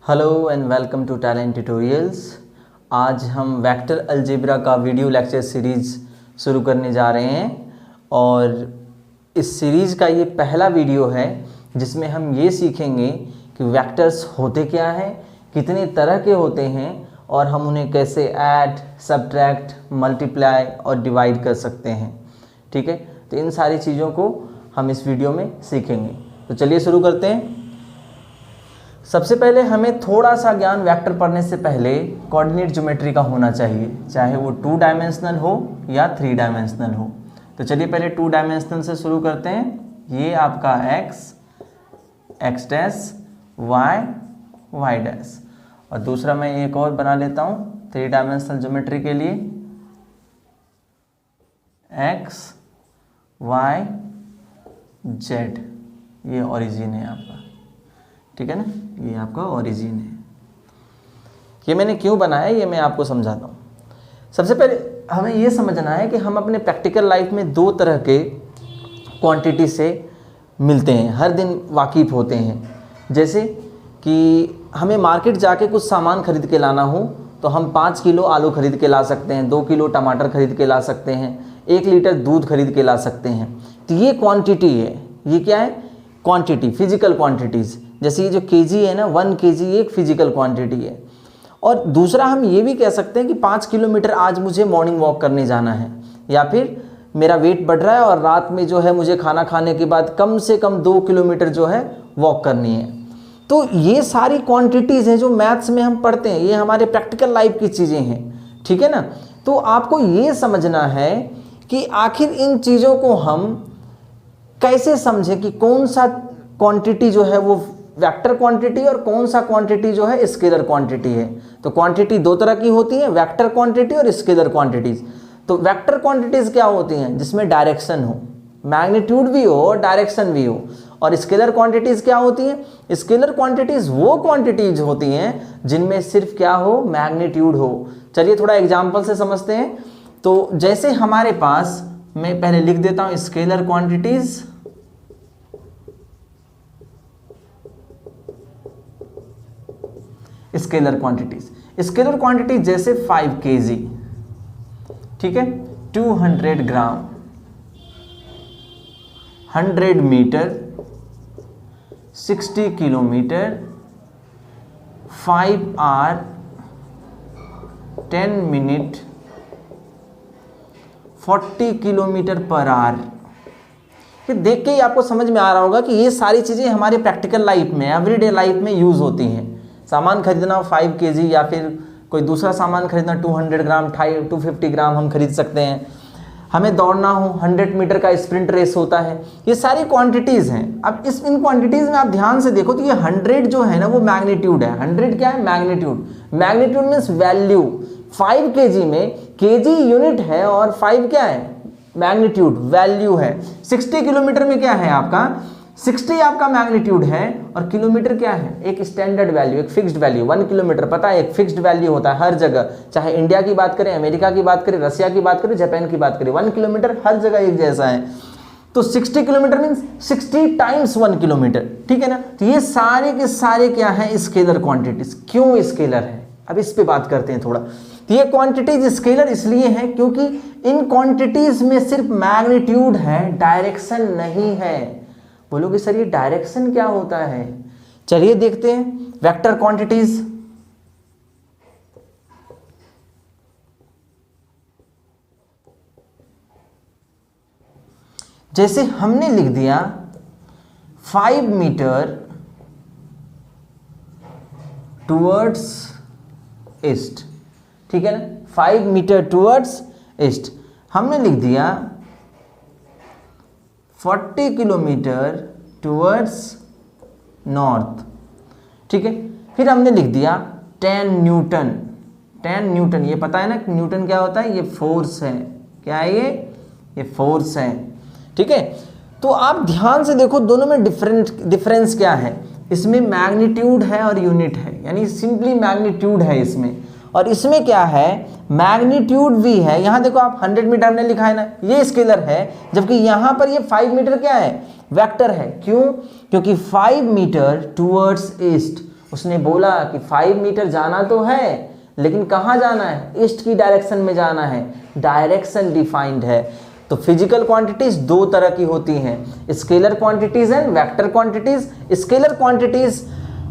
Hello and welcome to talent tutorials. आज हम vector algebra का वीडियो लेक्चर सीरीज़ शुरू करने जा रहे हैं और इस सीरीज़ का ये पहला वीडियो है जिसमें हम ये सीखेंगे कि वेक्टर्स होते क्या हैं, कितने तरह के होते हैं और हम उन्हें कैसे ऐड, सब्ट्रैक्ट, मल्टीप्लाई और डिवाइड कर सकते हैं। ठीक है, तो इन सारी चीज़ों को हम इस वीडियो में सीखेंगे। तो चलिए शुरू करते हैं। सबसे पहले हमें थोड़ा सा ज्ञान वेक्टर पढ़ने से पहले कोऑर्डिनेट ज्योमेट्री का होना चाहिए, चाहे वो 2 डायमेंशनल हो या 3 डायमेंशनल हो। तो चलिए पहले 2 डायमेंशनल से शुरू करते हैं। ये आपका x डैश, y डैश, और दूसरा मैं एक और बना लेता हूँ 3 डायमेंशनल ज्योमेट्री के लिए, x y z। ये ओरिजिन है आपका, ठीक है ना, ये आपका ओरिजिन है। ये मैंने क्यों बनाया ये मैं आपको समझाता हूँ। सबसे पहले हमें ये समझना है कि हम अपने प्रैक्टिकल लाइफ में 2 तरह के क्वांटिटी से मिलते हैं, हर दिन वाकिफ़ होते हैं। जैसे कि हमें मार्केट जाके कुछ सामान खरीद के लाना हो तो हम 5 किलो आलू खरीद के ला सकते हैं, 2 किलो टमाटर खरीद के ला सकते हैं, 1 लीटर दूध खरीद के ला सकते हैं। तो ये क्वांटिटी है। ये क्या है? Quantity, physical quantities. जैसे ये जो केजी है ना, 1 केजी एक फिजिकल क्वांटिटी है। और दूसरा हम ये भी कह सकते हैं कि 5 किलोमीटर आज मुझे मॉर्निंग वॉक करने जाना है, या फिर मेरा वेट बढ़ रहा है और रात में जो है मुझे खाना खाने के बाद कम से कम 2 किलोमीटर जो है वॉक करनी है। तो ये सारी क्वांटिटीज़ हैं जो मैथ्स में हम पढ़ते हैं, ये हमारे प्रैक्टिकल लाइफ की चीज़ें हैं। ठीक है ना। तो आपको ये समझना है कि आखिर इन चीज़ों को हम कैसे समझें कि कौन सा क्वांटिटी जो है वो वेक्टर क्वांटिटी और कौन सा क्वांटिटी जो है स्केलर क्वांटिटी है। तो क्वांटिटी 2 तरह की होती है, वेक्टर क्वांटिटी और स्केलर क्वांटिटीज। तो वेक्टर क्वांटिटीज क्या होती हैं? जिसमें डायरेक्शन हो, मैग्नीट्यूड भी हो और डायरेक्शन भी हो। और स्केलर क्वांटिटीज क्या होती हैं? स्केलर क्वांटिटीज वो क्वांटिटीज होती हैं जिनमें सिर्फ क्या हो? मैग्नीट्यूड हो। चलिए थोड़ा एग्जाम्पल से समझते हैं। तो जैसे हमारे पास, मैं पहले लिख देता हूं स्केलर क्वांटिटीज। स्केलर क्वांटिटीज जैसे 5 kg, ठीक है, 200 gram, 100 metre, 60 kilometre, 5 hour, 10 minute, 40 kilometre per hour. ये देख के ही आपको समझ में आ रहा होगा कि ये सारी चीज़ें हमारे प्रैक्टिकल लाइफ में, एवरीडे लाइफ में यूज़ होती हैं। सामान खरीदना 5 kg या फिर कोई दूसरा सामान खरीदना 200 ग्राम, 250 ग्राम हम खरीद सकते हैं। हमें दौड़ना हो, 100 मीटर का स्प्रिंट रेस होता है। ये सारी क्वांटिटीज़ हैं। अब इन क्वांटिटीज़ में आप ध्यान से देखो तो ये 100 जो है ना वो मैग्नीट्यूड है। 100 क्या है? Magnitude. Magnitude means value. 5 kg में kg यूनिट है और 5 क्या है? मैग्नीट्यूड, वैल्यू है। 60 किलोमीटर में क्या है आपका? 60 आपका मैग्नीट्यूड है और किलोमीटर क्या है? एक स्टैंडर्ड वैल्यू, एक फिक्स्ड वैल्यू। 1 किलोमीटर पता है एक फिक्स्ड वैल्यू होता है हर जगह, चाहे इंडिया की बात करें, अमेरिका की बात करें, रशिया की बात करें, जापान की बात करें, 1 किलोमीटर हर जगह एक जैसा है। तो 60 किलोमीटर मीन्स 60 टाइम्स 1 किलोमीटर, ठीक है ना। तो ये सारे के सारे क्या है? Scalar quantities. क्यों स्केलर है? अब इस पे बात करते हैं थोड़ा। तो ये क्वांटिटीज स्केलर इसलिए है क्योंकि इन क्वांटिटीज में सिर्फ मैग्नीट्यूड है, डायरेक्शन नहीं है। बोलोगे सर ये डायरेक्शन क्या होता है? चलिए देखते हैं वेक्टर क्वांटिटीज। जैसे हमने लिख दिया 5 मीटर टुवर्ड्स ईस्ट, ठीक है ना, 5 मीटर टुवर्ड्स ईस्ट। हमने लिख दिया 40 किलोमीटर टुवर्ड्स नॉर्थ, ठीक है। फिर हमने लिख दिया 10 न्यूटन। 10 न्यूटन, ये पता है ना न्यूटन क्या होता है? ये फोर्स है। क्या है ये फोर्स है, ठीक है। तो आप ध्यान से देखो दोनों में डिफरेंस क्या है? इसमें मैग्नीट्यूड है और यूनिट है, यानी सिंपली मैग्नीट्यूड है इसमें। और इसमें क्या है? मैग्नीट्यूड भी है। यहाँ देखो आप 100 मीटर हमने लिखा है ना, ये स्केलर है, जबकि यहाँ पर ये 5 मीटर क्या है? वेक्टर है। क्यों? क्योंकि 5 मीटर टूवर्ड्स ईस्ट, उसने बोला कि 5 मीटर जाना तो है, लेकिन कहाँ जाना है, ईस्ट की डायरेक्शन में जाना है, डायरेक्शन डिफाइंड है। तो फिजिकल क्वांटिटीज दो तरह की होती हैं, scalar quantities and vector quantities. Scalar quantities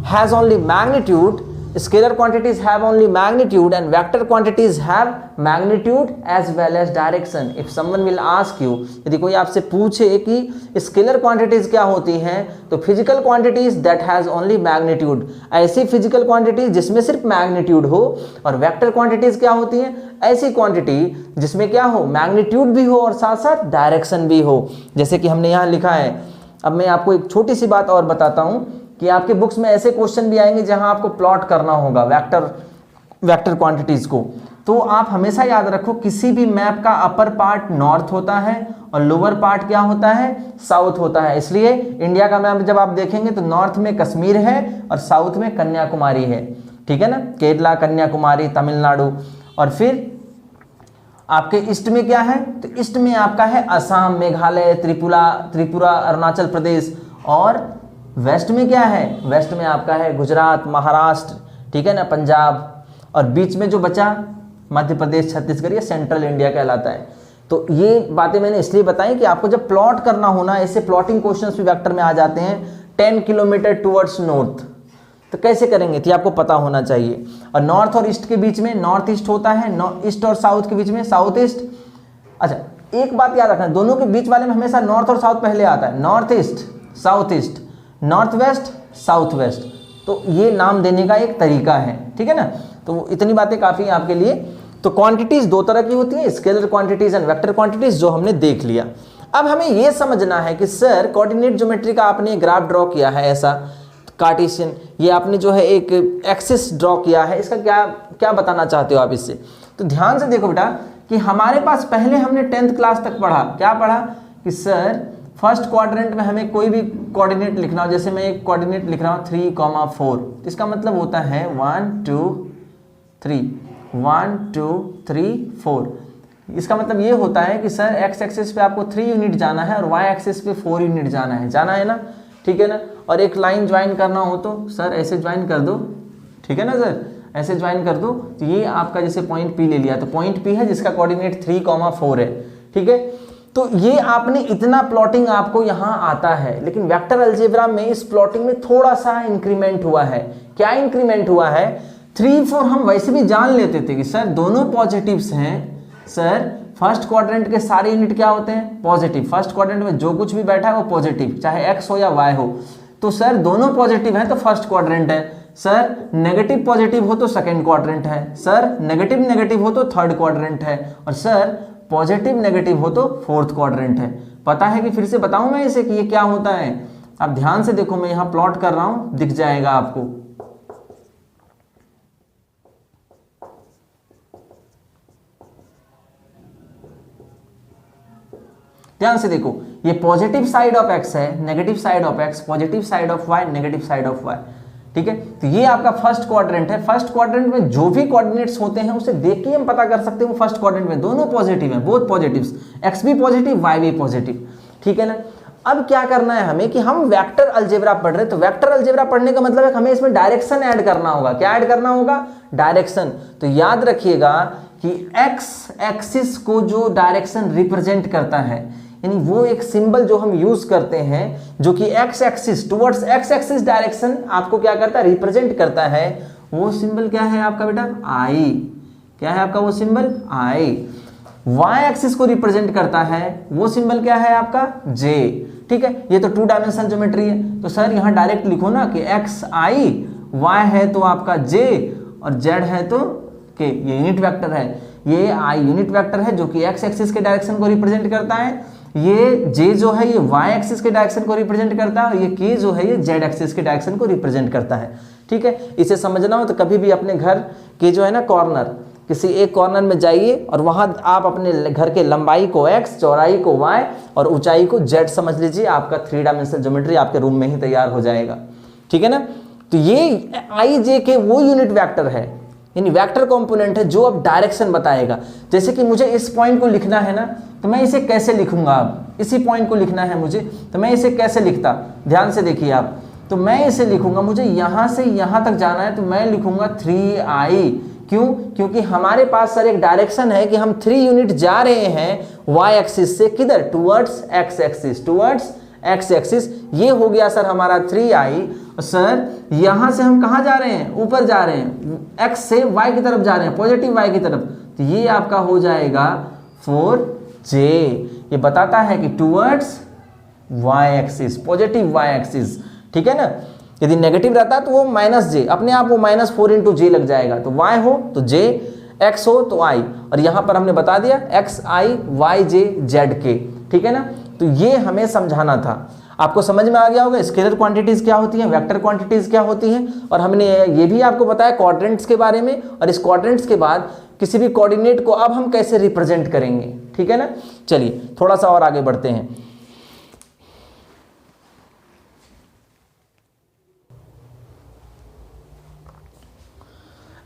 has only magnitude, scalar quantities have only magnitude and vector quantities have magnitude as well as direction. If someone will ask you, यदि कोई आपसे पूछे कि scalar quantities क्या होती हैं, तो physical quantities that has only magnitude, ऐसी physical quantities जिसमें सिर्फ magnitude हो, और vector quantities क्या होती हैं, ऐसी quantity जिसमें क्या हो, magnitude भी हो और साथ साथ direction भी हो। जैसे कि हमने यहाँ लिखा है, अब मैं आपको एक छोटी सी बात और बताता हूँ कि आपके बुक्स में ऐसे क्वेश्चन भी आएंगे जहां आपको प्लॉट करना होगा वेक्टर क्वांटिटीज को। तो आप हमेशा याद रखो, किसी भी मैप का अपर पार्ट नॉर्थ होता है और लोअर पार्ट क्या होता है, साउथ होता है। इसलिए इंडिया का मैप जब आप देखेंगे तो नॉर्थ में कश्मीर है और साउथ में कन्याकुमारी है, ठीक है ना, केरला, कन्याकुमारी, तमिलनाडु। और फिर आपके ईस्ट में क्या है, तो ईस्ट में आपका है असम, मेघालय, त्रिपुरा, अरुणाचल प्रदेश। और वेस्ट में क्या है, वेस्ट में आपका है गुजरात, महाराष्ट्र, ठीक है ना, पंजाब। और बीच में जो बचा मध्य प्रदेश, छत्तीसगढ़, ये सेंट्रल इंडिया कहलाता है। तो ये बातें मैंने इसलिए बताई कि आपको जब प्लॉट करना होना, ऐसे प्लॉटिंग क्वेश्चंस भी वेक्टर में आ जाते हैं, 10 किलोमीटर टुवर्ड्स नॉर्थ, तो कैसे करेंगे, तो आपको पता होना चाहिए। और नॉर्थ और ईस्ट के बीच में नॉर्थ ईस्ट होता है, ईस्ट और साउथ के बीच में साउथ ईस्ट। अच्छा, एक बात याद रखना, दोनों के बीच वाले में हमेशा नॉर्थ और साउथ पहले आता है, north east, south east, north west, south west. तो ये नाम देने का एक तरीका है, ठीक है ना। तो इतनी बातें काफ़ी हैं आपके लिए। तो क्वांटिटीज़ दो तरह की होती हैं, scalar quantities and vector quantities, जो हमने देख लिया। अब हमें ये समझना है कि सर कोऑर्डिनेट ज्योमेट्री का आपने ग्राफ ड्रॉ किया है, ऐसा कार्टेशियन, ये आपने जो है एक एक्सिस ड्रॉ किया है, इसका क्या बताना चाहते हो आप इससे। तो ध्यान से देखो बेटा कि हमारे पास पहले हमने 10th क्लास तक पढ़ा, क्या पढ़ा कि सर फर्स्ट क्वाड्रेंट में हमें कोई भी कोऑर्डिनेट लिखना हो, जैसे मैं एक कोऑर्डिनेट लिख रहा हूँ 3,4, इसका मतलब होता है 1 2 3, 1 2 3 4। इसका मतलब ये होता है कि सर एक्स एक्सिस पे आपको 3 यूनिट जाना है और वाई एक्सिस पे 4 यूनिट जाना है ना, ठीक है ना। और एक लाइन ज्वाइन करना हो तो सर ऐसे ज्वाइन कर दो, ठीक है ना सर, ऐसे ज्वाइन कर दो। तो ये आपका जैसे पॉइंट पी ले लिया, तो पॉइंट पी है जिसका कोऑर्डिनेट 3,4 है, ठीक है। तो ये आपने इतना प्लॉटिंग आपको यहाँ आता है, लेकिन वेक्टर अलजेब्रा में इस प्लॉटिंग में थोड़ा सा इंक्रीमेंट हुआ है। क्या इंक्रीमेंट हुआ है, 3 4 हम वैसे भी जान लेते थे कि सर दोनों पॉजिटिव्स हैं, सर फर्स्ट क्वाड्रेंट के सारे यूनिट क्या होते हैं, पॉजिटिव। फर्स्ट क्वाड्रेंट में जो कुछ भी बैठा है वो पॉजिटिव, चाहे एक्स हो या वाई हो। तो सर दोनों पॉजिटिव हैं तो फर्स्ट क्वाड्रेंट है, सर नेगेटिव पॉजिटिव हो तो सेकंड क्वाड्रेंट है, सर नेगेटिव नेगेटिव हो तो थर्ड क्वाड्रेंट है, और सर पॉजिटिव नेगेटिव हो तो फोर्थ क्वाड्रेंट है। पता है कि फिर से बताऊं मैं इसे कि ये क्या होता है। आप ध्यान से देखो, मैं यहां प्लॉट कर रहा हूं, दिख जाएगा आपको। ध्यान से देखो, ये पॉजिटिव साइड ऑफ एक्स है, negative side of x, positive side of y, negative side of y, ठीक है। तो ये आपका फर्स्ट क्वाड्रेंट है। फर्स्ट क्वाड्रेंट में जो भी कोऑर्डिनेट्स होते हैं उसे देख के हम पता कर सकते हैं वो फर्स्ट क्वाड्रेंट में दोनों पॉजिटिव हैं, बोथ पॉजिटिव्स, एक्स भी पॉजिटिव, वाई भी पॉजिटिव, ठीक है ना। अब क्या करना है हमें कि हम वेक्टर अलजेब्रा पढ़ रहे हैं, तो वेक्टर अलजेब्रा पढ़ने का मतलब है हमें इसमें डायरेक्शन ऐड करना होगा। क्या ऐड करना होगा, डायरेक्शन। तो याद रखिएगा कि एक्स एक्सिस को जो डायरेक्शन रिप्रेजेंट करता है, यानी वो एक सिंबल जो हम यूज करते हैं जो कि x axis towards x axis direction आपको क्या करता है, रिप्रेजेंट करता है, वो सिंबल क्या है आपका बेटा, आई। क्या है आपका वो सिंबल, आई। वाई एक्सिस को रिप्रेजेंट करता है, वो सिंबल क्या है आपका, जे, ठीक है। ये तो 2 डायमेंशनल ज्योमेट्री है, तो सर यहाँ डायरेक्ट लिखो ना कि एक्स आई, वाई है तो आपका जे, और जेड है तो के, ये यूनिट वेक्टर है। ये आई यूनिट वेक्टर है जो कि एक्स एक्सिस के डायरेक्शन को रिप्रेजेंट करता है, ये जे जो है ये वाई एक्सिस के डायरेक्शन को रिप्रेजेंट करता है, और ये के जो है ये जेड एक्सिस के डायरेक्शन को रिप्रेजेंट करता है, ठीक है। इसे समझना हो तो कभी भी अपने घर के जो है ना कॉर्नर, किसी एक कॉर्नर में जाइए और वहां आप अपने घर के लंबाई को x, चौड़ाई को y और ऊंचाई को z समझ लीजिए, आपका 3 डायमेंशनल ज्योमेट्री आपके रूम में ही तैयार हो जाएगा, ठीक है ना। तो ये आई जे के वो यूनिट वेक्टर है, यानी वेक्टर कंपोनेंट है जो अब डायरेक्शन बताएगा। जैसे कि मुझे इस पॉइंट को लिखना है ना, तो मैं इसे कैसे लिखूंगा, अब इसी पॉइंट को लिखना है मुझे, तो मैं इसे कैसे लिखता, ध्यान से देखिए आप। तो मैं इसे लिखूंगा, मुझे यहां से यहां तक जाना है तो मैं लिखूंगा 3i। क्यों? क्योंकि हमारे पास सर एक डायरेक्शन है कि हम 3 यूनिट जा रहे हैं y एक्सिस से, किधर? Towards x axis, towards x axis. ये हो गया सर हमारा 3i। सर यहां से हम कहां जा रहे हैं? ऊपर जा रहे हैं, x से y की तरफ जा रहे हैं, पॉजिटिव y की तरफ, तो ये आपका हो जाएगा 4j। ये बताता है कि towards y axis, positive y axis, ठीक है ना। यदि नेगेटिव रहता है तो वो -j, अपने आप वो -4 × j लग जाएगा, तो y हो तो j, x हो तो i, और यहां पर हमने बता दिया x i y j z k, ठीक है ना। तो ये हमें समझाना था। आपको समझ में आ गया होगा स्केलर क्वांटिटीज क्या होती हैं, वेक्टर क्वांटिटीज क्या होती हैं, और हमने ये भी आपको बताया क्वाड्रेंट्स के बारे में, और इस क्वाड्रेंट्स के बाद किसी भी कोऑर्डिनेट को अब हम कैसे रिप्रेजेंट करेंगे, ठीक है ना। चलिए थोड़ा सा और आगे बढ़ते हैं।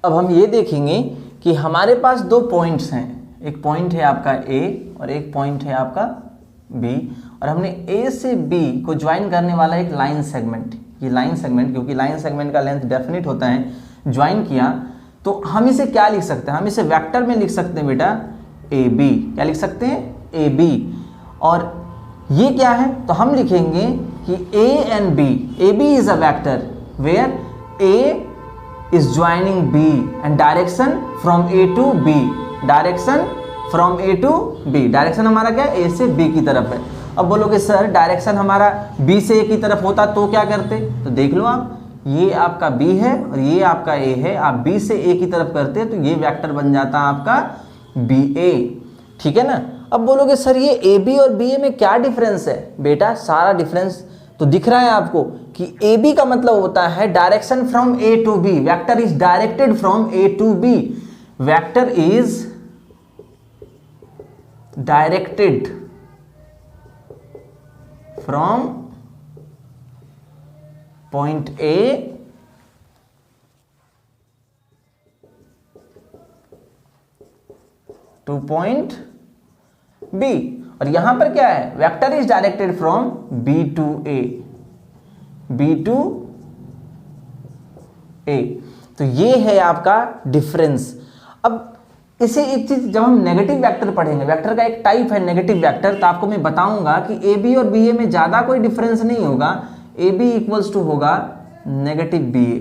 अब हम ये देखेंगे कि हमारे पास दो पॉइंट्स हैं, एक पॉइंट है आपका A और एक पॉइंट है आपका B, और हमने A से B को ज्वाइन करने वाला एक लाइन सेगमेंट, ये लाइन सेगमेंट, क्योंकि लाइन सेगमेंट का लेंथ डेफिनिट होता है, ज्वाइन किया, तो हम इसे क्या लिख सकते हैं? हम इसे वेक्टर में लिख सकते हैं बेटा AB। क्या लिख सकते हैं? AB। और ये क्या है? तो हम लिखेंगे कि A and B, AB is a vector where A is joining B and direction from A to B, direction from A to B, direction हमारा क्या है? A से B की तरफ है। अब बोलोगे सर डायरेक्शन हमारा B से A की तरफ होता तो क्या करते? तो देख लो आप, ये आपका B है और ये आपका A है, आप B से A की तरफ करते तो ये वेक्टर बन जाता आपका BA, ठीक है ना। अब बोलोगे सर ये AB और BA में क्या डिफरेंस है? बेटा सारा डिफरेंस तो दिख रहा है आपको कि AB का मतलब होता है direction from A to B, vector is directed from A to B, vector is directed from point A to point B, और यहां पर क्या है? Vector is directed from B to A, B to A, तो ये है आपका difference. अब इसे एक चीज जब हम नेगेटिव वेक्टर पढ़ेंगे, वेक्टर का एक टाइप है नेगेटिव वेक्टर, तो आपको मैं बताऊंगा कि AB और BA में ज्यादा कोई डिफरेंस नहीं होगा। AB इक्वल्स टू होगा नेगेटिव BA,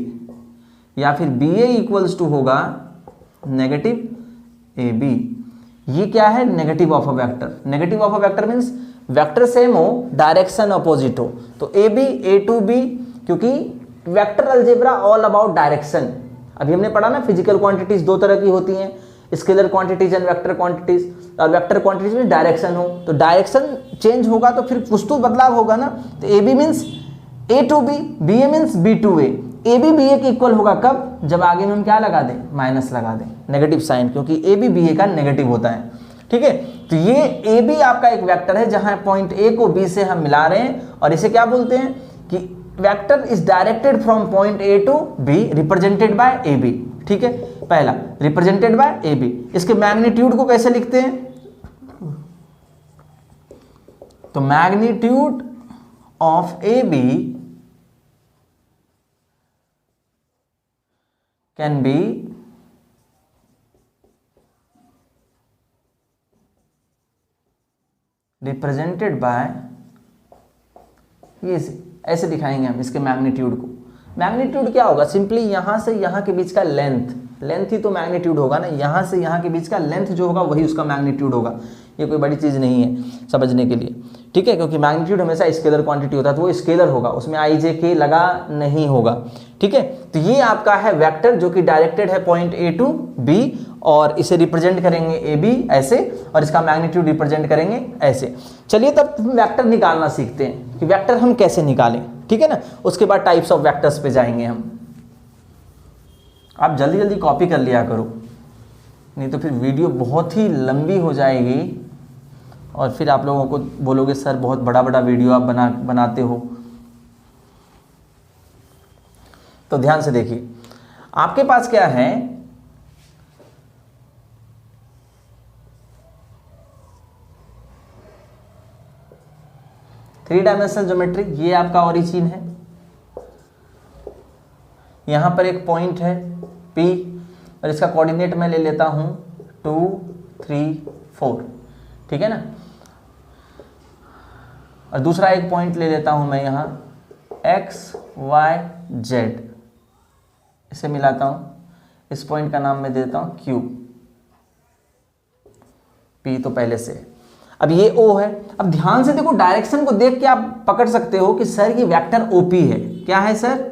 या फिर BA इक्वल्स टू होगा नेगेटिव AB। ये क्या है? Negative of a vector. Negative of a vector means vector same हो, डायरेक्शन अपोजिट हो। तो AB A टू B, क्योंकि vector algebra all about direction. अभी हमने पढ़ा ना फिजिकल क्वांटिटीज दो तरह की होती हैं, scalar quantities and vector quantities. और वेक्टर क्वांटिटीज में डायरेक्शन हो, तो डायरेक्शन चेंज होगा तो फिर कुछ तो बदलाव होगा ना। तो AB means A to B, BA means B to A। AB BA के इक्वल होगा कब? जब आगे में हम क्या लगा दें? माइनस लगा दें, नेगेटिव साइन, क्योंकि AB BA का नेगेटिव होता है, ठीक है। तो ये AB आपका एक वेक्टर है जहां पॉइंट A को B से हम मिला रहे हैं, और इसे क्या बोलते हैं कि vector is directed from point A to B represented by AB, ठीक है। पहला रिप्रेजेंटेड बाय AB। इसके मैग्नीट्यूड को कैसे लिखते हैं? तो magnitude of AB can be represented by, ये ऐसे दिखाएंगे हम इसके मैग्नीट्यूड को। मैग्नीट्यूड क्या होगा? सिंपली यहां से यहां के बीच का लेंथ, लेंथ ही तो मैग्नीट्यूड होगा ना। यहां से यहां के बीच का लेंथ जो होगा वही उसका मैग्नीट्यूड होगा। ये कोई बड़ी चीज नहीं है समझने के लिए, ठीक है, क्योंकि मैग्नीट्यूड हमेशा स्केलर क्वांटिटी होता है, तो वो स्केलर होगा, उसमें i j k लगा नहीं होगा, ठीक है। तो ये आपका है वेक्टर जो कि डायरेक्टेड है पॉइंट A टू B, और इसे रिप्रेजेंट करेंगे AB ऐसे, और इसका मैग्नीट्यूड रिप्रेजेंट करेंगे ऐसे। चलिए तब वेक्टर निकालना सीखते हैं कि वेक्टर हम कैसे निकालें, ठीक है ना। उसके बाद टाइप्स ऑफ वेक्टर्स पे जाएंगे हम। आप जल्दी जल्दी कॉपी कर लिया करो, नहीं तो फिर वीडियो बहुत ही लंबी हो जाएगी, और फिर आप लोगों को बोलोगे सर बहुत बड़ा बड़ा वीडियो आप बनाते हो। तो ध्यान से देखिए, आपके पास क्या है? थ्री डायमेंशनल ज्योमेट्री, ये आपका ओरिजिन है, यहाँ पर एक पॉइंट है P और इसका कोऑर्डिनेट मैं ले लेता हूँ 2, 3, 4, ठीक है ना। और दूसरा एक पॉइंट ले लेता हूँ मैं यहाँ X, Y, Z, इसे मिलाता हूँ, इस पॉइंट का नाम मैं देता हूँ Q, P तो पहले से, अब ये O है। अब ध्यान से देखो, डायरेक्शन को देख के आप पकड़ सकते हो कि सर ये वेक्टर OP है। क्या है सर?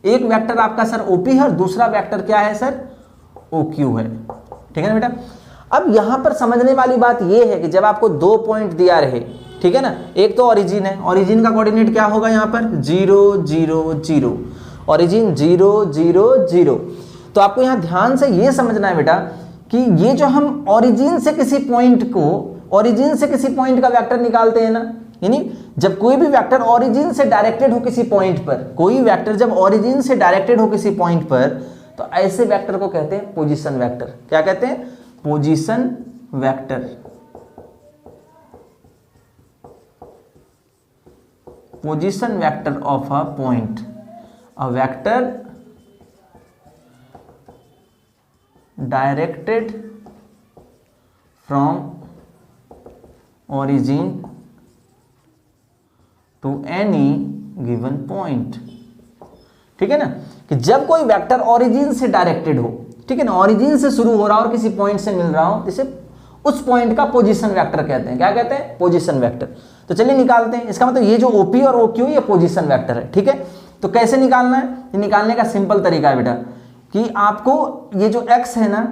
एक वेक्टर आपका सर OP है और दूसरा वेक्टर क्या है सर? OQ है, ठीक है ना बेटा। अब यहां पर समझने वाली बात ये है कि जब आपको 2 पॉइंट दिया रहे, ठीक है ना, एक तो ओरिजिन है, ओरिजिन का कोऑर्डिनेट क्या होगा यहाँ पर 0, 0, 0, ओरिजिन 0, 0, 0। तो आपको यहाँ ध्यान से ये समझना है बेटा कि ये जो हम ओरिजिन से किसी पॉइंट का वेक्टर निकालते हैं ना, यानी जब कोई भी वेक्टर ओरिजिन से डायरेक्टेड हो किसी पॉइंट पर, कोई वेक्टर जब ओरिजिन से डायरेक्टेड हो किसी पॉइंट पर, तो ऐसे वेक्टर को कहते हैं पोजीशन वेक्टर। क्या कहते हैं? Position vector. Position vector of a point, a vector directed from origin to any given point, ठीक है ना, कि जब कोई वेक्टर ओरिजिन से डायरेक्टेड हो, ठीक है ना, ओरिजिन से शुरू हो रहा हो और किसी पॉइंट से मिल रहा हो, जिसे उस पॉइंट का पोजीशन वेक्टर कहते हैं। क्या कहते हैं? Position vector. तो चलिए निकालते हैं। इसका मतलब ये जो OP और OQ ये पोजीशन वेक्टर है, ठीक है। तो कैसे निकालना है? ये निकालने का सिंपल तरीका है बेटा कि आपको ये जो x है ना,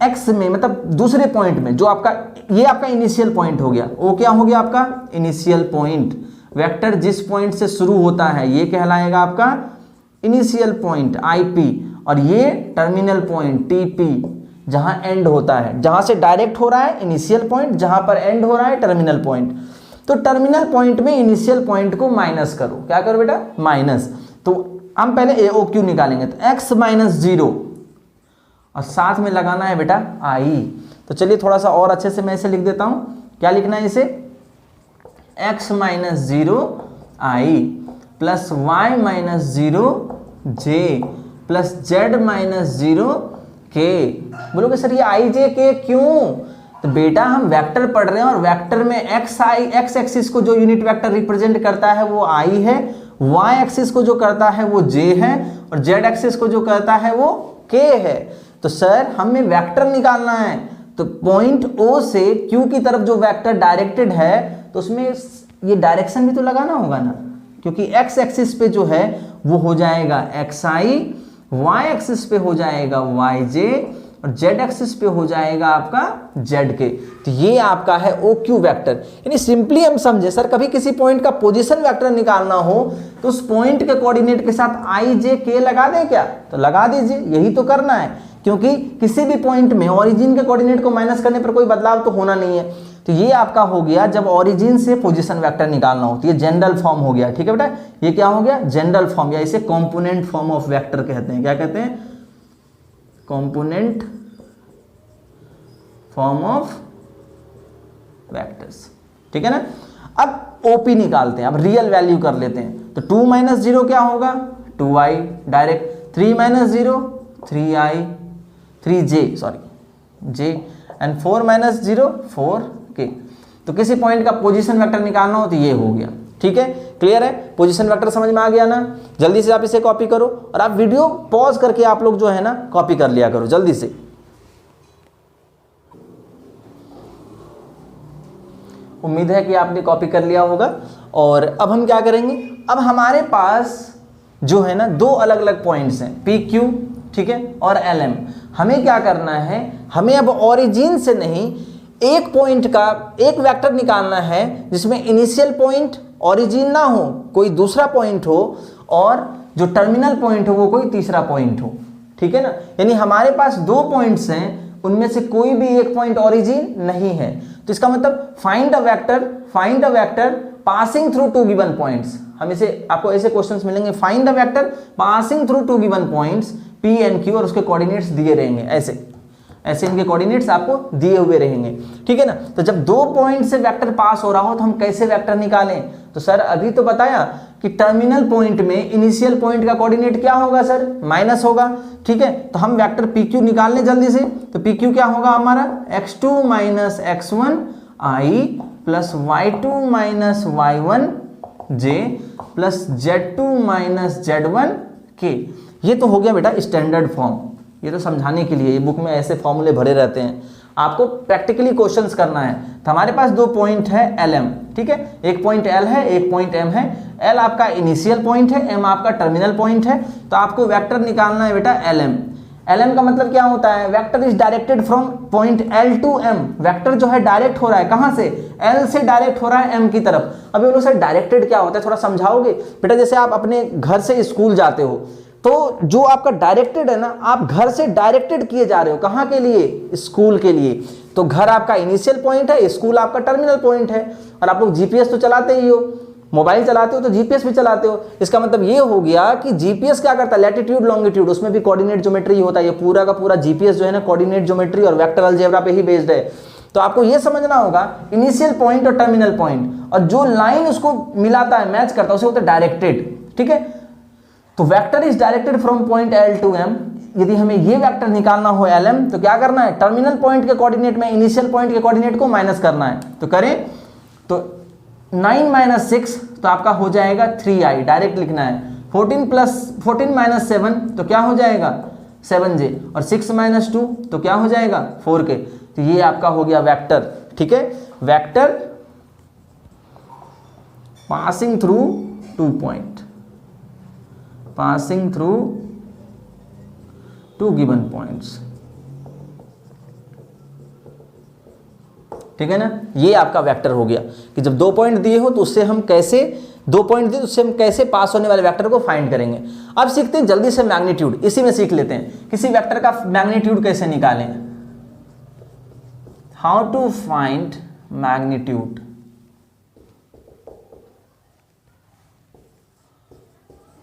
x में मतलब दूसरे पॉइंट में जो आपका ये आपका इनिशियल पॉइंट हो गया, वो क्या हो गया आपका इनिशियल पॉइंट। वेक्टर जिस पॉइंट से शुरू होता है ये कहलाएगा आपका इनिशियल पॉइंट IP, और ये टर्मिनल पॉइंट TP, जहां एंड होता है, जहां से डायरेक्ट हो रहा है इनिशियल पॉइंट, जहां पर एंड हो रहा है टर्मिनल पॉइंट। तो टर्मिनल पॉइंट में इनिशियल पॉइंट को माइनस करो। क्या करो बेटा? माइनस। तो हम पहले AOQ निकालेंगे, तो x - 0 और साथ में लगाना है बेटा I। तो चलिए थोड़ा सा और अच्छे से मैं इसे लिख देता हूं। क्या लिखना है इसे? x - 0 I plus y - 0 j plus z - 0 k। बोलोगे सर ये I J K क्यों? तो बेटा हम वेक्टर पढ़ रहे हैं और वेक्टर में x एक्सिस को जो यूनिट वेक्टर रिप्रेजेंट करता है वो I है, y एक्सिस को जो करता है वो j है, और z एक्सिस को जो करता है वो k है। तो सर हमें वेक्टर निकालना है, तो पॉइंट O से Q की तरफ जो वेक्टर डायरेक्टेड है तो उसमें ये डायरेक्शन भी तो लगाना होगा ना, क्योंकि x एक्सिस पे जो है वो हो जाएगा xi, y एक्सिस पे हो जाएगा yj, और z एक्सिस पे हो जाएगा आपका zk। तो ये आपका है OQ वेक्टर। यानी सिंपली हम समझे सर कभी किसी पॉइंट का पोजीशन वेक्टर निकालना हो तो उस पॉइंट के कोऑर्डिनेट के साथ i j k लगा दें क्या? तो लगा दीजिए, यही तो करना है, क्योंकि किसी भी पॉइंट में ओरिजिन के कोऑर्डिनेट को माइनस करने पर कोई बदलाव तो होना नहीं है। तो ये आपका हो गया जब ओरिजिन से पोजीशन वेक्टर निकालना हो, तो ये जनरल फॉर्म हो गया, ठीक है बेटा। ये क्या हो गया? जनरल फॉर्म, या इसे कंपोनेंट फॉर्म ऑफ वेक्टर कहते हैं। क्या कहते हैं? कंपोनेंट फॉर्म ऑफ वेक्टर्स, ठीक है ना। अब OP निकालते हैं, अब रियल वैल्यू कर लेते हैं। तो 2 - 0 क्या होगा? 2i direct, 3 - 0 3i, 3j sorry j, and 4 - 0 4k। तो किसी पॉइंट का पोजीशन वेक्टर निकालना हो तो ये हो गया, ठीक है। क्लियर है? पोजीशन वेक्टर समझ में आ गया ना। जल्दी से आप इसे कॉपी करो, और आप वीडियो पॉज करके आप लोग जो है ना कॉपी कर लिया करो जल्दी से। उम्मीद है कि आपने कॉपी कर लिया होगा। और अब हम क्या करेंगे? अब हमारे पास जो है ना 2 अलग अलग पॉइंट्स हैं, PQ, ठीक है, और LM। हमें क्या करना है? हमें अब ओरिजिन से नहीं, एक पॉइंट का एक वेक्टर निकालना है जिसमें इनिशियल पॉइंट ओरिजिन ना हो, कोई दूसरा पॉइंट हो, और जो टर्मिनल पॉइंट हो वो कोई तीसरा पॉइंट हो, ठीक है ना। यानी हमारे पास 2 पॉइंट्स हैं, उनमें से कोई भी एक पॉइंट ओरिजिन नहीं है। तो इसका मतलब find a vector passing through 2 given points. हम इसे आपको ऐसे क्वेश्चंस मिलेंगे, find a vector passing through 2 given points P and Q, और उसके कोऑर्डिनेट्स दिए रहेंगे, ऐसे इनके कोऑर्डिनेट्स आपको दिए हुए रहेंगे, ठीक है ना। तो जब 2 पॉइंट से वेक्टर पास हो रहा हो तो हम कैसे वेक्टर निकालें? तो सर अभी तो बताया कि टर्मिनल पॉइंट में इनिशियल पॉइंट का कोऑर्डिनेट क्या होगा सर, माइनस होगा। ठीक है, तो हम वेक्टर पी क्यू निकालने जल्दी से। तो पी क्यू क्या होगा हमारा, x2 minus x1 i plus y2 minus y1 j plus z2 minus z1 k। ये तो हो गया बेटा स्टैंडर्ड फॉर्म, ये तो समझाने के लिए, ये बुक में ऐसे फॉर्मूले भरे रहते हैं, आपको प्रैक्टिकली क्वेश्चंस करना है। तो हमारे पास दो पॉइंट है एल एम, ठीक है, एक पॉइंट एल है, एक पॉइंट एम है। एल आपका इनिशियल पॉइंट है, एम आपका टर्मिनल पॉइंट है। तो आपको वेक्टर निकालना है बेटा एल एम। एल एम का मतलब क्या होता है, vector is directed from point L to M. Vector जो है डायरेक्ट हो रहा है कहां से, एल से डायरेक्ट हो रहा है एम की तरफ। अभी बोलो सर डायरेक्टेड क्या होता है, थोड़ा समझाओगे बेटा। जैसे आप अपने घर से स्कूल जाते हो, तो जो आपका डायरेक्टेड है ना, आप घर से डायरेक्टेड किए जा रहे हो कहां के लिए, स्कूल के लिए। तो घर आपका इनिशियल पॉइंट है, स्कूल आपका टर्मिनल पॉइंट है। और आप लोग जीपीएस तो चलाते ही हो, मोबाइल चलाते हो तो जीपीएस भी चलाते हो। इसका मतलब ये हो गया कि जीपीएस क्या करता है, लैटिट्यूड लॉन्गिट्यूड, उसमें भी कोऑर्डिनेट ज्योमेट्री होता है। ये पूरा का पूरा जीपीएस जो है ना, कोऑर्डिनेट ज्योमेट्री और वेक्टर अलजेब्रा पे ही बेस्ड है। तो आपको ये समझना होगा इनिशियल पॉइंट और टर्मिनल पॉइंट, और जो लाइन उसको मिलाता है, मैच करता है, उसे होता है डायरेक्टेड। ठीक है, तो vector is directed from point L to M. यदि हमें ये वेक्टर निकालना हो एल एम, तो क्या करना है, टर्मिनल पॉइंट के कोऑर्डिनेट में इनिशियल पॉइंट के कोऑर्डिनेट को माइनस करना है। तो करें तो 9 माइनस 6 तो आपका हो जाएगा 3i, डायरेक्ट लिखना है। 14 माइनस 7 तो क्या हो जाएगा 7j, और 6 माइनस 2 तो क्या हो जाएगा 4k। तो ये आपका हो गया वेक्टर। ठीक है, vector passing through 2 point, passing through 2 given points. ठीक है ना, ये आपका वेक्टर हो गया कि जब 2 पॉइंट दिए हो तो उससे हम कैसे, 2 पॉइंट दिए उससे हम कैसे पास होने वाले वेक्टर को फाइंड करेंगे। अब सीखते हैं जल्दी से मैग्नीट्यूड, इसी में सीख लेते हैं किसी वेक्टर का मैग्नीट्यूड कैसे निकालें। How to find magnitude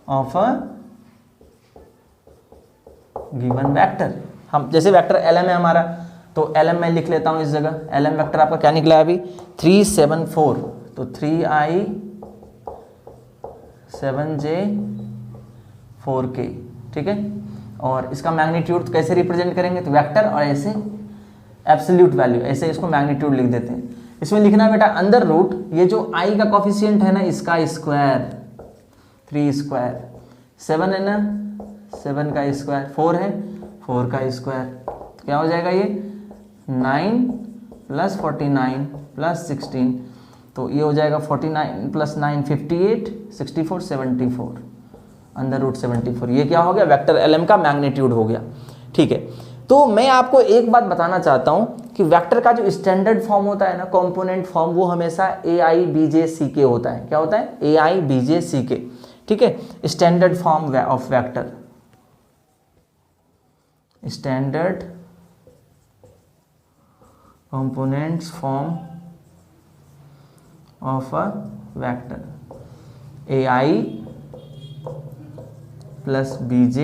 of a given vector. हम जैसे वेक्टर एल एम है हमारा, तो एल एम मैं लिख लेता हूं इस जगह। एल एम वेक्टर आपका क्या निकला है अभी 374, तो 3i 7j 4k। ठीक है, और इसका मैग्नीट्यूड कैसे रिप्रेजेंट करेंगे, तो वेक्टर और ऐसे एब्सोल्यूट वैल्यू, ऐसे इसको मैग्नीट्यूड लिख देते हैं। इसमें लिखना है बेटा अंडर रूट, ये जो i का कॉफिशिएंट है ना, इसका स्क्वायर 3 स्क्वायर, 7 है ना 7 का स्क्वायर, 4 है 4 का स्क्वायर, तो क्या हो जाएगा ये 9 प्लस 49 प्लस 16, तो ये हो जाएगा 49 प्लस 9 58, 64 74, अंडर रूट 74। ये क्या हो गया, वेक्टर एल एम का मैग्नीट्यूड हो गया। ठीक है, तो मैं आपको एक बात बताना चाहता हूं कि वेक्टर का जो स्टैंडर्ड फॉर्म होता है ना, कंपोनेंट फॉर्म, वो हमेशा ai bj ck होता है। क्या होता है, ai bj ck। ठीक है, standard form of vector, standard components form of a vector ai plus bj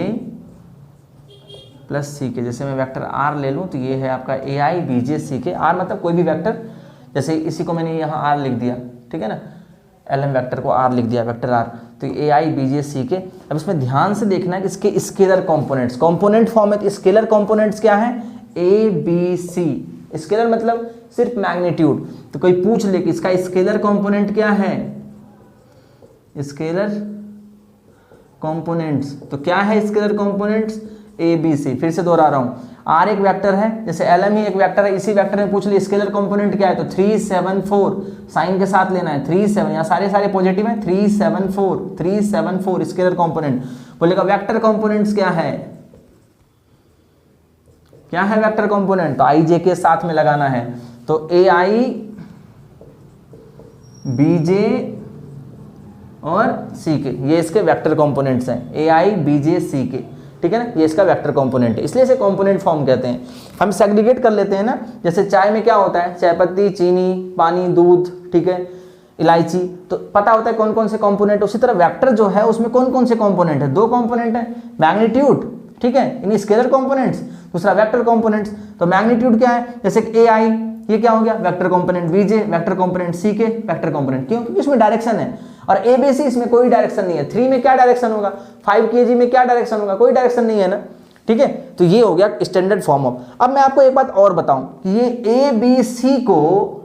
plus C K. जैसे मैं वेक्टर आर ले लूँ तो ये है आपका ai bj ck। आर मतलब कोई भी वेक्टर, जैसे इसी को मैंने यहाँ आर लिख दिया, ठीक है ना, एल एम वेक्टर को आर लिख दिया, वेक्टर आर, तो ai bj ck। अब इसमें ध्यान से देखना है कि इसके स्केलर कंपोनेंट्स, कंपोनेंट फॉर्म है तो स्केलर कंपोनेंट्स क्या है, a b c। स्केलर मतलब सिर्फ मैग्नीट्यूड, तो कोई पूछ ले कि इसका स्केलर कंपोनेंट क्या है, स्केलर कंपोनेंट्स, तो क्या है scalar components, A B C. फिर से दोहरा रहा हूँ, आर एक वेक्टर है, जैसे एल एम ही एक वेक्टर है, इसी वेक्टर में पूछ लिए स्केलर कंपोनेंट क्या है, तो 374 साइन के साथ लेना है, 37, यहाँ सारे पॉजिटिव है, 374 स्केलर कंपोनेंट। बोलेगा वेक्टर कंपोनेंट्स क्या है, क्या है वेक्टर कंपोनेंट, तो आई जे के साथ में लगाना है, तो ए आई बी जे और सी के, ये इसके वेक्टर कंपोनेंट्स हैं, ए आई बी जे सी के। ठीक है ना, ये इसका वेक्टर कंपोनेंट है, इसलिए इसे कंपोनेंट फॉर्म कहते हैं। हम सेग्रीगेट कर लेते हैं ना, जैसे चाय में क्या होता है, चाय पत्ती, चीनी, पानी, दूध, ठीक है, इलायची, तो पता होता है कौन कौन से कंपोनेंट। उसी तरह वेक्टर जो है उसमें कौन कौन से कंपोनेंट है, 2 कंपोनेंट है, मैग्नीट्यूड, ठीक है, इन स्केलर कंपोनेंट्स, दूसरा वेक्टर कंपोनेंट्स। तो मैग्नीट्यूड क्या है, जैसे ए आई, ये क्या हो गया, वेक्टर कंपोनेंट बीजे, वेक्टर कंपोनेंट सी के, वेक्टर कंपोनेंट, क्यों, क्योंकि इसमें डायरेक्शन है। और एबीसी इसमें कोई डायरेक्शन नहीं है। 3 में क्या डायरेक्शन होगा, 5 kg में क्या डायरेक्शन होगा, कोई डायरेक्शन नहीं है ना, ठीक है। तो ये हो गया स्टैंडर्ड फॉर्म ऑफ। अब मैं आपको एक बात और बताऊं कि ये ए बी सी को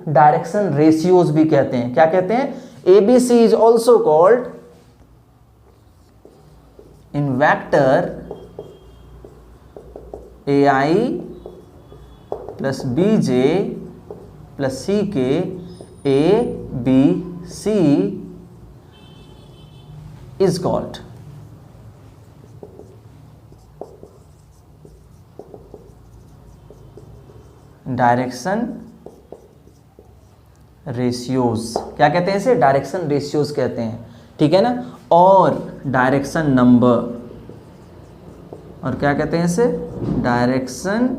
डायरेक्शन रेशियोज भी कहते हैं। क्या कहते हैं, a B c is also called in vector a i plus b j plus C k a B c is called direction ratios. क्या कहते हैं इसे, डायरेक्शन रेशियोज कहते हैं, ठीक है ना। और डायरेक्शन नंबर, और क्या कहते हैं इसे, डायरेक्शन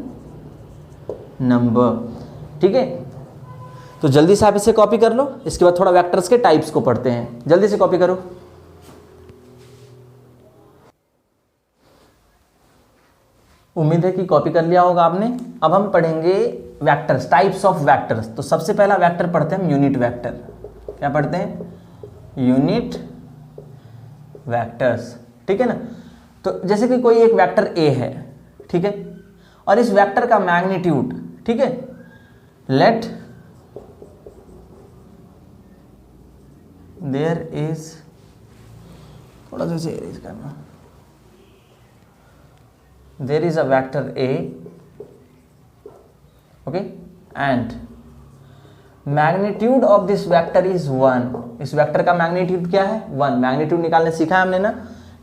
नंबर, ठीक है। तो जल्दी से आप इसे कॉपी कर लो, इसके बाद थोड़ा वेक्टर्स के टाइप्स को पढ़ते हैं। जल्दी से कॉपी करो। उम्मीद है कि कॉपी कर लिया होगा आपने। अब हम पढ़ेंगे वेक्टर्स, टाइप्स ऑफ वेक्टर्स। तो सबसे पहला वेक्टर पढ़ते हैं हम यूनिट वेक्टर। क्या पढ़ते हैं, यूनिट वेक्टर्स, ठीक है ना। तो जैसे कि कोई एक वेक्टर ए है, ठीक है, और इस वेक्टर का मैग्नीट्यूड, ठीक है, लेट देयर इज, थोड़ा सा इसे इरेज करना, there is a vector A, okay, and magnitude of this vector is 1। इस वेक्टर का मैग्नीट्यूड क्या है, 1। मैग्नीट्यूड निकालने सीखा है हमने ना,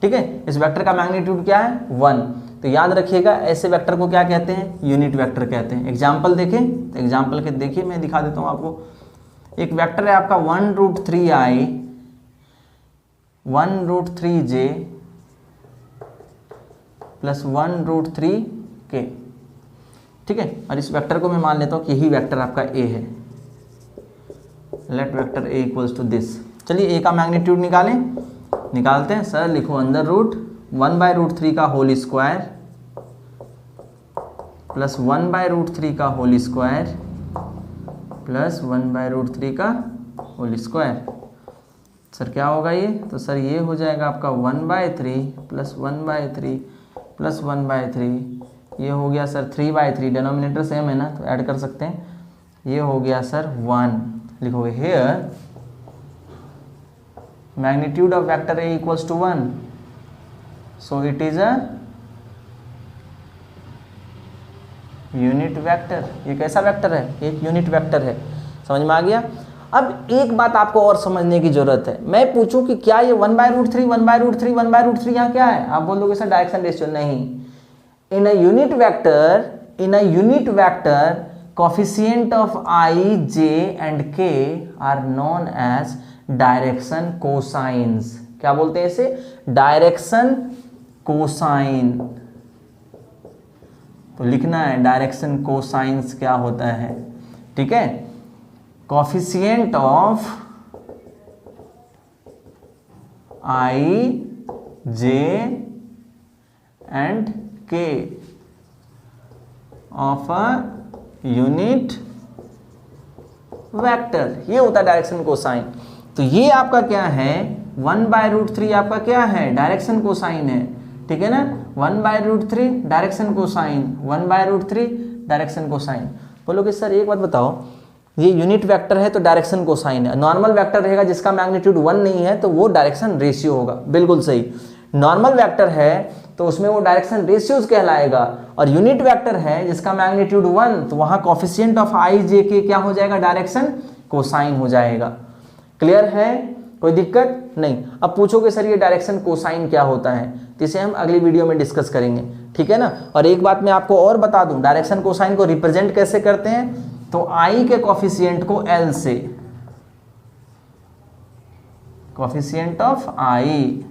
ठीक है। इस वेक्टर का मैग्नीट्यूड क्या है, 1। तो याद रखिएगा ऐसे वेक्टर को क्या कहते हैं, यूनिट वेक्टर कहते हैं। एग्जाम्पल देखें, तो एग्जाम्पल के देखिए, मैं दिखा देता हूँ आपको। एक वेक्टर है आपका 1√3i 1√3j प्लस 1√3k, ठीक है। और इस वेक्टर को मैं मान लेता हूँ कि यही वेक्टर आपका ए है। Let vector A equals to this. चलिए ए का मैग्नीट्यूड निकालें, निकालते हैं। सर लिखो अंडर रूट 1/√3 का होल स्क्वायर प्लस 1/√3 का होल स्क्वायर प्लस 1/√3 का होल स्क्वायर। सर क्या होगा ये, तो सर ये हो जाएगा आपका 1/3 प्लस 1/3 प्लस 1/3, ये हो गया सर 3/3। डिनोमिनेटर सेम है ना, तो ऐड कर सकते हैं। ये हो गया सर 1। लिखोगे here magnitude of vector A equals to 1, so it is a unit vector. ये कैसा वेक्टर है, एक यूनिट वेक्टर है। समझ में आ गया। अब एक बात आपको और समझने की जरूरत है। मैं पूछूं कि क्या ये 1/√3 1/√3 1/√3 यहाँ क्या है, आप बोल दोगे सर डायरेक्शन रेशियो। नहीं, in a unit vector coefficient of i j and k are known as direction cosines. क्या बोलते हैं इसे, डायरेक्शन कोसाइन। तो लिखना है डायरेक्शन कोसाइंस क्या होता है, ठीक है। Coefficient of i j and के ऑफ अ यूनिट वेक्टर, ये होता है डायरेक्शन कोसाइन। तो ये आपका क्या है, 1/√3 आपका क्या है, डायरेक्शन कोसाइन है, ठीक है ना। 1/√3 डायरेक्शन कोसाइन, 1/√3 डायरेक्शन कोसाइन। बोलोगे सर एक बात बताओ, ये यूनिट वेक्टर है तो डायरेक्शन कोसाइन है। नॉर्मल वेक्टर रहेगा जिसका मैग्नीट्यूड 1 नहीं है तो वो डायरेक्शन रेशियो होगा। बिल्कुल सही, नॉर्मल वेक्टर है तो उसमें वो डायरेक्शन रेशियोज कहलाएगा। और यूनिट वेक्टर है जिसका मैग्नीट्यूड 1, तो वहां कोफिशिएंट ऑफ आई जे के क्या हो जाएगा, डायरेक्शन कोसाइन हो जाएगा। क्लियर है, कोई दिक्कत नहीं। अब पूछोगे सर ये डायरेक्शन कोसाइन क्या होता है, तो इसे हम अगली वीडियो में डिस्कस करेंगे, ठीक है ना। और एक बात मैं आपको और बता दूं, डायरेक्शन कोसाइन को रिप्रेजेंट कैसे करते हैं, तो आई के कोफिशिएंट को एल से, कोफिशिएंट ऑफ आई,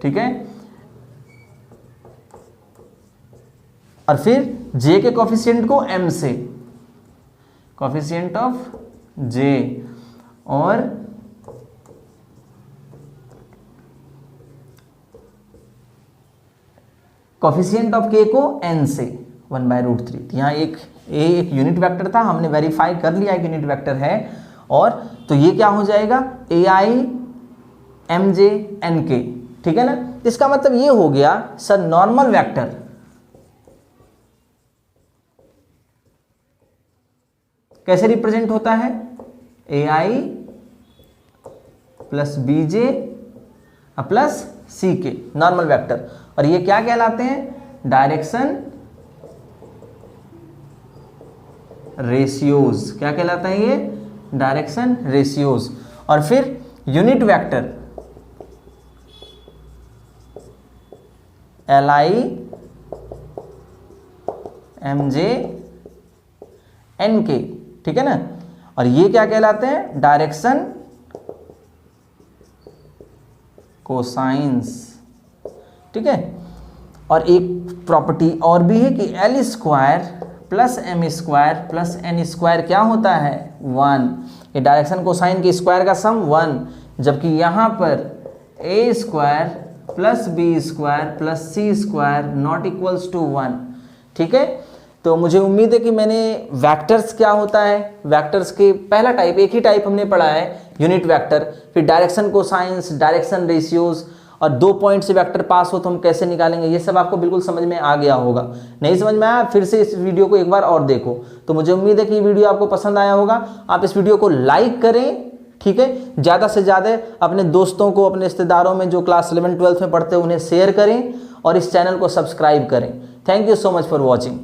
ठीक है, और फिर जे के कोफिशिएंट को एम से, कोफिशिएंट ऑफ जे, और कोफिशिएंट ऑफ के को एन से 1/√3। यहाँ एक ए एक यूनिट वेक्टर था, हमने वेरीफाई कर लिया एक यूनिट वेक्टर है, और तो ये क्या हो जाएगा AI MJ NK, ठीक है ना। इसका मतलब ये हो गया सर नॉर्मल वेक्टर कैसे रिप्रेजेंट होता है, AI plus BJ plus CK, normal vector. और ये क्या कहलाते हैं, डायरेक्शन रेशियोज, क्या कहलाता है ये, डायरेक्शन रेशियोज। और फिर unit vector LI MJ NK, ठीक है ना। और ये क्या कहलाते हैं, डायरेक्शन कोसाइंस, ठीक है। और एक प्रॉपर्टी और भी है कि L square plus M square plus N square क्या होता है, 1। ये डायरेक्शन कोसाइन के स्क्वायर का सम 1, जबकि यहाँ पर A square plus B square plus C square not equals to 1, ठीक है। तो मुझे उम्मीद है कि मैंने वेक्टर्स क्या होता है, वेक्टर्स के पहला टाइप, एक ही टाइप हमने पढ़ा है यूनिट वेक्टर, फिर डायरेक्शन कोसाइंस, डायरेक्शन रेशियोज, और 2 पॉइंट से वेक्टर पास हो तो हम कैसे निकालेंगे, ये सब आपको बिल्कुल समझ में आ गया होगा। नहीं समझ में आया, फिर से इस वीडियो को एक बार और देखो। तो मुझे उम्मीद है कि ये वीडियो आपको पसंद आया होगा। आप इस वीडियो को लाइक करें, ठीक है, ज़्यादा से ज़्यादा अपने दोस्तों को, अपने रिश्तेदारों में जो क्लास 11 12 में पढ़ते हैं उन्हें शेयर करें, और इस चैनल को सब्सक्राइब करें। Thank you so much for watching.